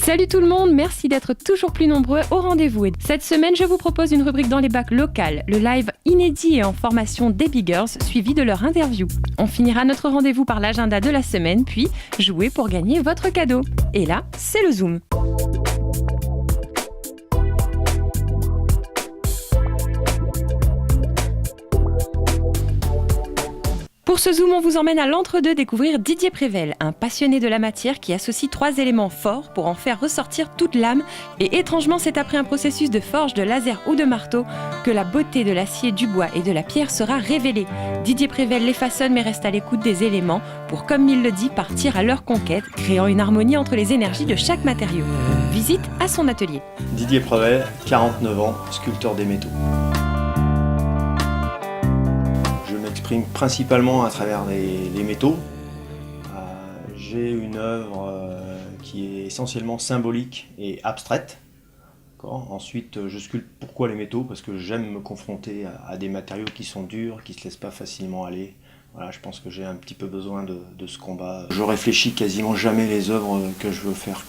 Salut tout le monde, merci d'être toujours plus nombreux au rendez-vous. Cette semaine, je vous propose une rubrique dans les bacs locales, le live inédit et en formation des Biggers, suivi de leur interview. On finira notre rendez-vous par l'agenda de la semaine, puis jouer pour gagner votre cadeau. Et là, c'est le Zoom. Pour ce Zoom, on vous emmène à l'entre-deux découvrir Didier Prével, un passionné de la matière qui associe 3 éléments forts pour en faire ressortir toute l'âme. Et étrangement, c'est après un processus de forge, de laser ou de marteau que la beauté de l'acier, du bois et de la pierre sera révélée. Didier Prével les façonne mais reste à l'écoute des éléments pour, comme il le dit, partir à leur conquête, créant une harmonie entre les énergies de chaque matériau. Visite à son atelier. Didier Prével, 49 ans, sculpteur des métaux. Principalement à travers les métaux. J'ai une œuvre qui est essentiellement symbolique et abstraite. Ensuite, je sculpte pourquoi les métaux, parce que j'aime me confronter à des matériaux qui sont durs, qui ne se laissent pas facilement aller. Voilà, je pense que j'ai un petit peu besoin de ce combat. Je réfléchis quasiment jamais les œuvres que je veux faire.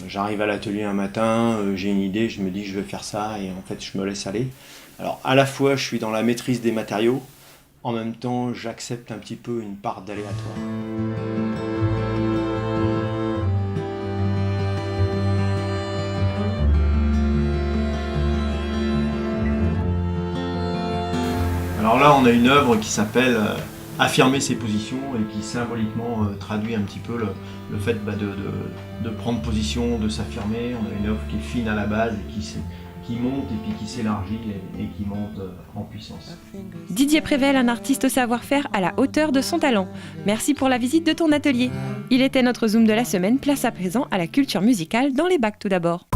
J'arrive à l'atelier un matin, j'ai une idée, je me dis je vais faire ça et en fait je me laisse aller. Alors à la fois je suis dans la maîtrise des matériaux, en même temps j'accepte un petit peu une part d'aléatoire. Alors là on a une œuvre qui s'appelle Affirmer ses positions et qui symboliquement traduit un petit peu le fait de prendre position, de s'affirmer. On a une œuvre qui est fine à la base et qui monte et puis qui s'élargit et qui monte en puissance. Didier Prével, un artiste au savoir-faire à la hauteur de son talent. Merci pour la visite de ton atelier. Il était notre Zoom de la semaine, place à présent à la culture musicale dans les bacs tout d'abord.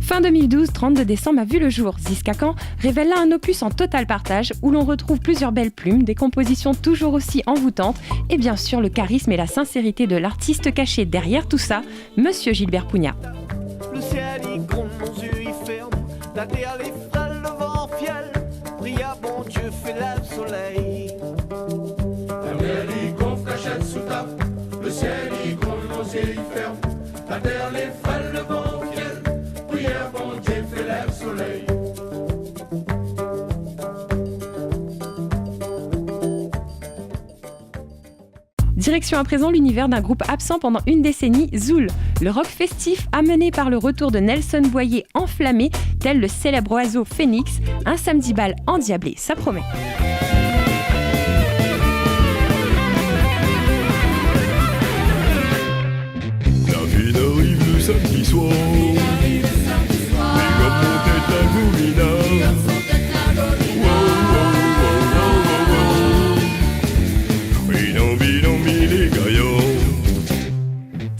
Fin 2012, 32 décembre a vu le jour. Ziskakan révèle là un opus en total partage où l'on retrouve plusieurs belles plumes, des compositions toujours aussi envoûtantes et bien sûr le charisme et la sincérité de l'artiste caché derrière tout ça, Monsieur Gilbert Pugnat. Le ciel y gronde, mon yeux y ferme, la terre les frêle, le vent fiel, prie à bon Dieu, fait le soleil. La mer y gonfle, cachette sous table, le ciel y gronde, mon yeux y ferme, la terre les frêle, le vent fiel. Bon Dieu fait l'air soleil. Direction à présent l'univers d'un groupe absent pendant une décennie, Zoul. Le rock festif amené par le retour de Nelson Boyer enflammé, tel le célèbre oiseau Phénix, un samedi bal endiablé, ça promet. La vie arrive le samedi soir.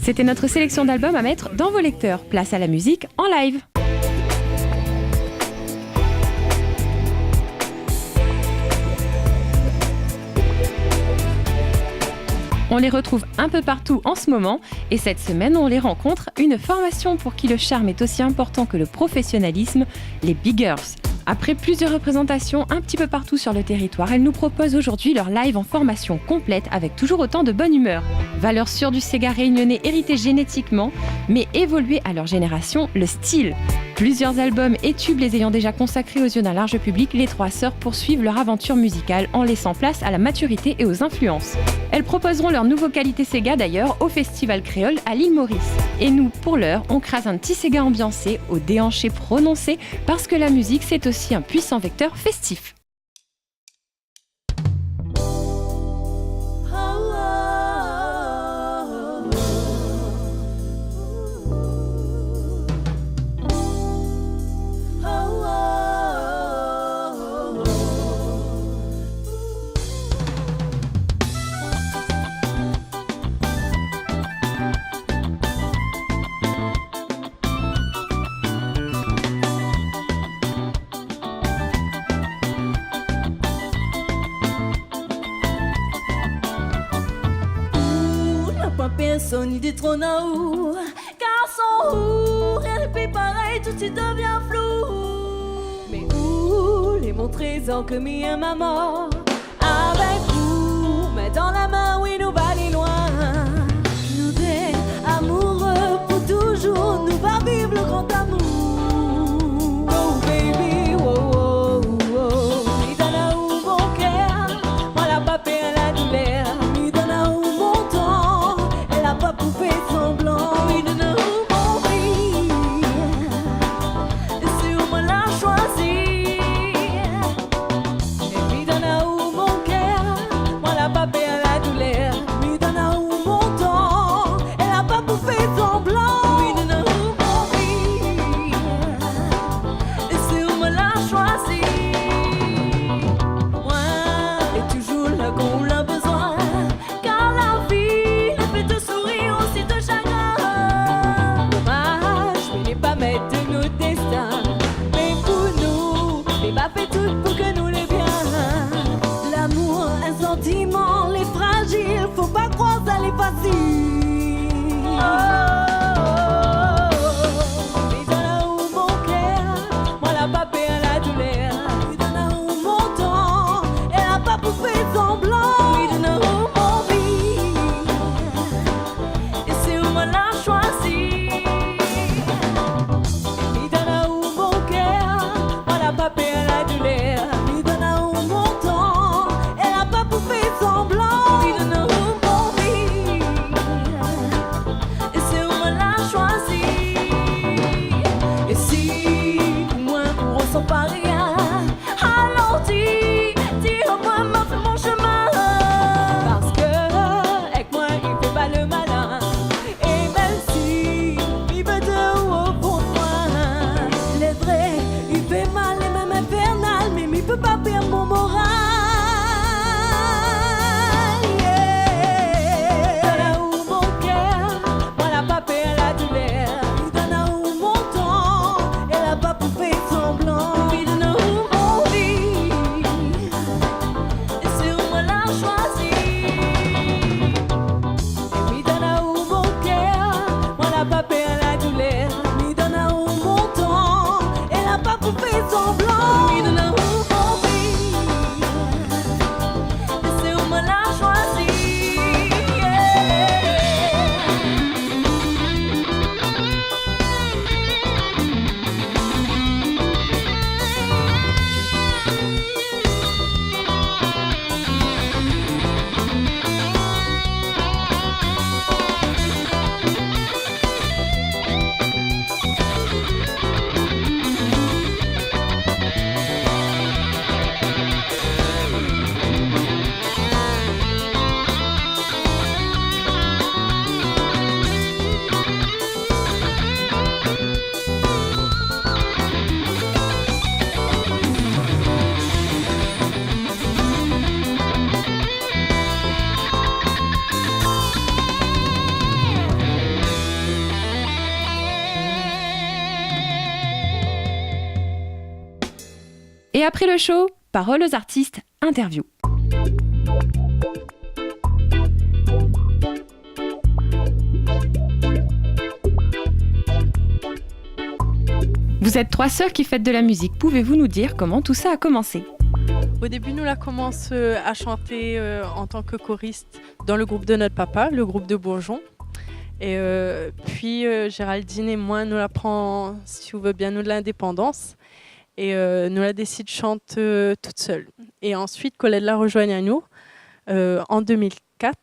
C'était notre sélection d'albums à mettre dans vos lecteurs. Place à la musique en live. On les retrouve un peu partout en ce moment et cette semaine, on les rencontre. Une formation pour qui le charme est aussi important que le professionnalisme, les Biggers. Après plusieurs représentations un petit peu partout sur le territoire, elles nous proposent aujourd'hui leur live en formation complète avec toujours autant de bonne humeur. Valeur sûre du Sega réunionnais hérité génétiquement, mais évolué à leur génération, le style. Plusieurs albums et tubes les ayant déjà consacrés aux yeux d'un large public, les 3 sœurs poursuivent leur aventure musicale en laissant place à la maturité et aux influences. Elles proposeront leur nouveau qualité Sega d'ailleurs au Festival Créole à l'île Maurice. Et nous, pour l'heure, on crase un petit Sega ambiancé, au déhanché prononcé, parce que la musique c'est aussi un puissant vecteur festif. Personne n'y détrône à où, car son où, elle paye pareil, tout y devient flou. Mais où les c'est mon trésor que mis à maman. Avec vous, mais dans la main, oui, nous va aller loin. Nous deux, amoureux pour toujours, nous va vivre le grand amour. Oh baby, oh, oh, oh. Mi donne à où mon cœur, moi la pape et la douleur. Mi donne à où mon temps, elle a pas poupé semblant. Mi donne à où mon vie, et c'est où moi l'a choisi. Et mi donne à où mon cœur, moi la pape et la douleur. Mi donne à où mon temps, elle a pas poupé semblant. Mi donne à où mon vie, et c'est où moi l'a choisi. Moi, et toujours là quand on l'a besoin, car la vie ne fait te sourire aussi de chagrin. Dommage, mais n'est pas maître de nos destins, mais pour nous, les bas fait tout pour que nous les bien. L'amour, un sentiment, les fragiles, faut pas croire ça les faciles. Mais dans là où mon cœur, moi la pape et la douleur. Mais dans là où mon temps, elle a pas poupé semblant. Mais dans là où mon vie, et c'est où moi l'a choisi. Mais dans là où mon cœur, moi la pape et la douleur. Mais dans là où mon temps, elle a pas poupé semblant. Mais dans là où mon vie, et c'est où moi l'a choisi. Et si moi on ressent pas rien, alors dis-moi, m'a fait mon chemin. Parce que avec moi il fait pas le malin. Et même si il veut de haut au fond de moi, les vrais, il fait mal et même infernal, mais il peut pas perdre mon moral. Yeah. Là où mon cœur, moi la pape et la douleur. Il donne là où mon temps, elle a pas poupé semblant. Il donne là où mon vie, et c'est où moi l'a choisi. Il donne là où mon cœur, moi la pape et la douleur. Il donne là où mon temps, elle a pas poupé semblant. Il donne là où mon vie, et c'est où moi l'a choisi. Et après le show, parole aux artistes, interview. Vous êtes trois sœurs qui faites de la musique. Pouvez-vous nous dire comment tout ça a commencé ? Au début, nous la commence à chanter en tant que choriste dans le groupe de notre papa, le groupe de Bourgeon. Et puis Géraldine et moi, nous la prend, si vous voulez bien, nous de l'indépendance. Et nous la décide chante toute seule. Et ensuite, Colette la rejoint à nous en 2004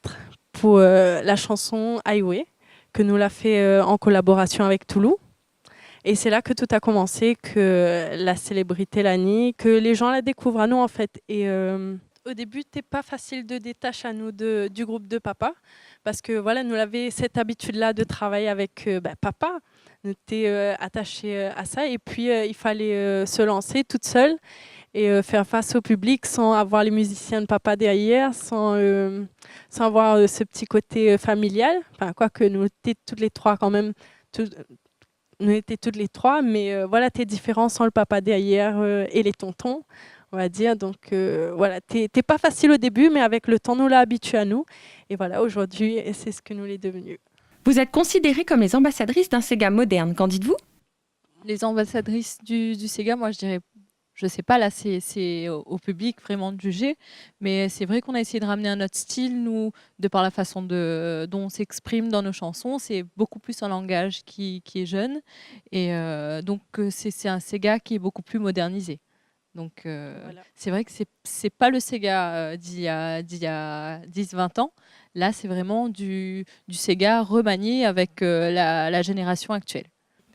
pour la chanson Highway, que nous l'a fait en collaboration avec Toulouse. Et c'est là que tout a commencé, que la célébrité Lani, que les gens la découvrent à nous en fait. Et au début, c'était pas facile de détacher à nous du groupe de papa, parce que voilà, nous avions cette habitude-là de travailler avec papa. Nous étions attachés à ça. Et puis, il fallait se lancer toute seule et faire face au public sans avoir les musiciens de papa derrière, sans avoir ce petit côté familial. Enfin, quoique nous étions toutes les trois quand même. Nous étions toutes les trois, mais voilà, t'es différent sans le papa derrière et les tontons, on va dire. Donc voilà, t'es pas facile au début, mais avec le temps, nous l'a habitué à nous. Et voilà, aujourd'hui, c'est ce que nous l'est devenu. Vous êtes considérées comme les ambassadrices d'un Sega moderne, qu'en dites-vous ? Les ambassadrices du Sega, moi je Je sais pas, là, c'est au public vraiment de juger, mais c'est vrai qu'on a essayé de ramener un autre style, nous, de par la façon dont on s'exprime dans nos chansons. C'est beaucoup plus un langage qui est jeune, et donc c'est un Sega qui est beaucoup plus modernisé. Donc Voilà. c'est vrai que c'est pas le Sega d'il y a 10-20 ans. Là, c'est vraiment du Sega remanié avec la génération actuelle.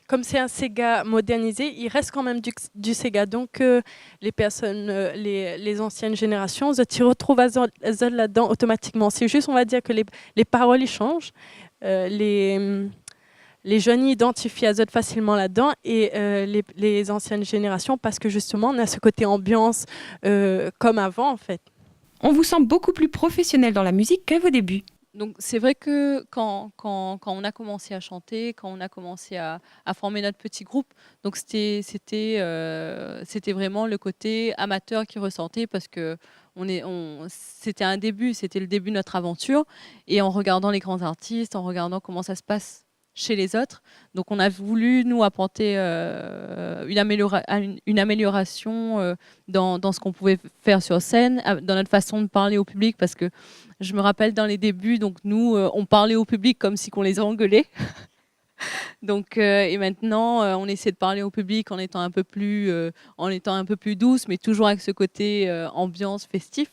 Comme c'est un Sega modernisé, il reste quand même du Sega. Donc, les personnes, les anciennes générations, ils retrouvent là-dedans automatiquement. C'est juste, on va dire que les paroles, ils changent. Les jeunes identifient Azot facilement là-dedans et les anciennes générations, parce que justement, on a ce côté ambiance comme avant, en fait. On vous sent beaucoup plus professionnel dans la musique qu'à vos débuts. Donc c'est vrai que quand on a commencé à chanter, quand on a commencé à former notre petit groupe, donc c'était vraiment le côté amateur qui ressentait, parce que c'était un début, c'était le début de notre aventure, et en regardant les grands artistes, en regardant comment ça se passe chez les autres, donc on a voulu nous apporter une amélioration dans ce qu'on pouvait faire sur scène, dans notre façon de parler au public, parce que je me rappelle dans les débuts, donc nous, on parlait au public comme si on les engueulait. Donc, et maintenant, on essaie de parler au public en étant un peu plus douce, mais toujours avec ce côté ambiance festif.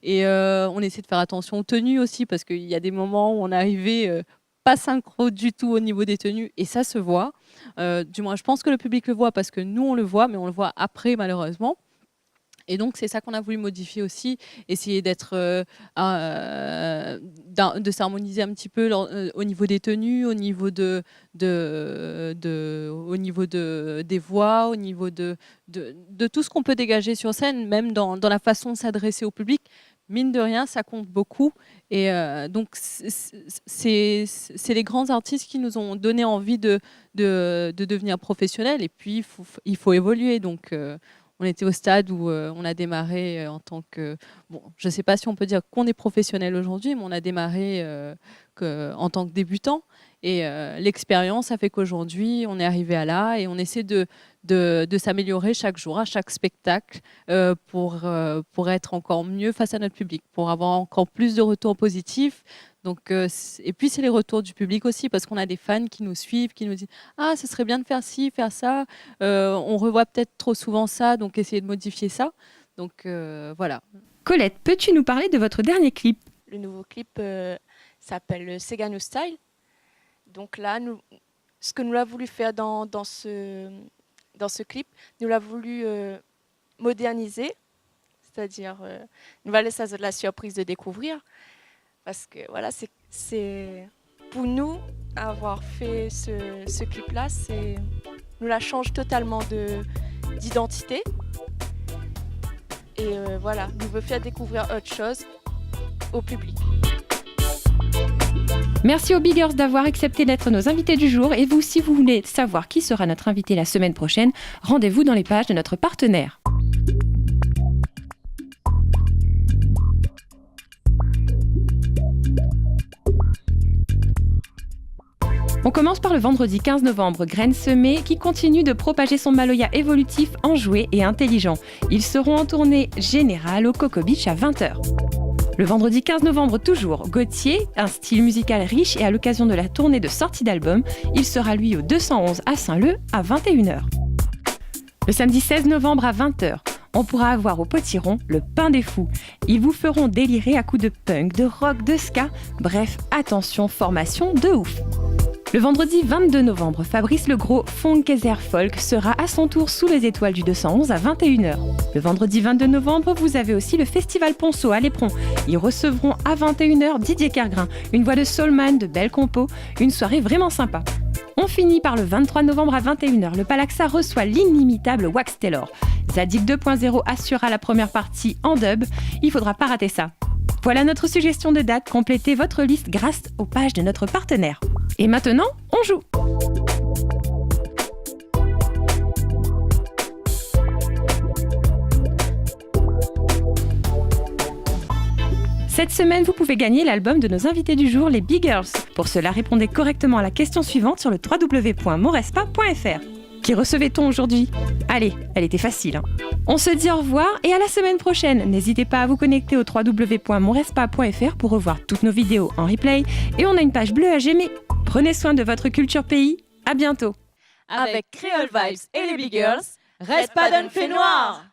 Et on essaie de faire attention aux tenues aussi, parce qu'il y a des moments où on arrivait pas synchro du tout au niveau des tenues, et ça se voit. Du moins, je pense que le public le voit, parce que nous, on le voit, mais on le voit après, malheureusement. Et donc, c'est ça qu'on a voulu modifier aussi, essayer de s'harmoniser un petit peu au niveau des tenues, au niveau des voix, au niveau de tout ce qu'on peut dégager sur scène, même dans la façon de s'adresser au public. Mine de rien, ça compte beaucoup. Et donc, c'est les grands artistes qui nous ont donné envie de devenir professionnels. Et puis, il faut évoluer. Donc, on était au stade où on a démarré en tant que... Bon, je ne sais pas si on peut dire qu'on est professionnel aujourd'hui, mais on a démarré en tant que débutant. Et l'expérience a fait qu'aujourd'hui, on est arrivé à là, et on essaie de s'améliorer chaque jour, à chaque spectacle, pour être encore mieux face à notre public, pour avoir encore plus de retours positifs. Donc, et puis, c'est les retours du public aussi, parce qu'on a des fans qui nous suivent, qui nous disent « Ah, ce serait bien de faire ci, faire ça. On revoit peut-être trop souvent ça, donc essayez de modifier ça. » Donc, voilà. Colette, peux-tu nous parler de votre dernier clip ? Le nouveau clip s'appelle Sega New Style. Donc là, ce que nous avons voulu faire dans ce clip, nous l'avons voulu moderniser, c'est-à-dire nous va laisser la surprise de découvrir, parce que voilà, c'est pour nous avoir fait ce clip-là, nous la change totalement d'identité, et voilà, nous veut faire découvrir autre chose au public. Merci aux Biggers d'avoir accepté d'être nos invités du jour. Et vous, si vous voulez savoir qui sera notre invité la semaine prochaine, rendez-vous dans les pages de notre partenaire. On commence par le vendredi 15 novembre, Graines Semées, qui continue de propager son Maloya évolutif, enjoué et intelligent. Ils seront en tournée générale au Coco Beach à 20h. Le vendredi 15 novembre toujours, Gauthier, un style musical riche, et à l'occasion de la tournée de sortie d'album, il sera lui au 211 à Saint-Leu à 21h. Le samedi 16 novembre à 20h, on pourra avoir au Potiron le Pain des Fous. Ils vous feront délirer à coups de punk, de rock, de ska, bref, attention, formation de ouf. Le vendredi 22 novembre, Fabrice Legros, Funkezer Folk, sera à son tour sous les étoiles du 211 à 21h. Le vendredi 22 novembre, vous avez aussi le Festival Ponceau à l'Éperon. Ils recevront à 21h Didier Kergrin, une voix de soulman, de belles compos, une soirée vraiment sympa. On finit par le 23 novembre à 21h. Le Palaxa reçoit l'inimitable Wax Taylor. Zadig 2.0 assurera la première partie en dub. Il faudra pas rater ça. Voilà notre suggestion de date. Complétez votre liste grâce aux pages de notre partenaire. Et maintenant, on joue. Cette semaine, vous pouvez gagner l'album de nos invités du jour, les Biggers. Pour cela, répondez correctement à la question suivante sur le www.morespa.fr. Qui recevait-on aujourd'hui? Allez, elle était facile. Hein. On se dit au revoir et à la semaine prochaine. N'hésitez pas à vous connecter au www.monrespa.fr pour revoir toutes nos vidéos en replay. Et on a une page bleue à j'aimer. Prenez soin de votre culture pays. À bientôt. Avec Creole Vibes et les Big Girls, reste pas d'un fait noir.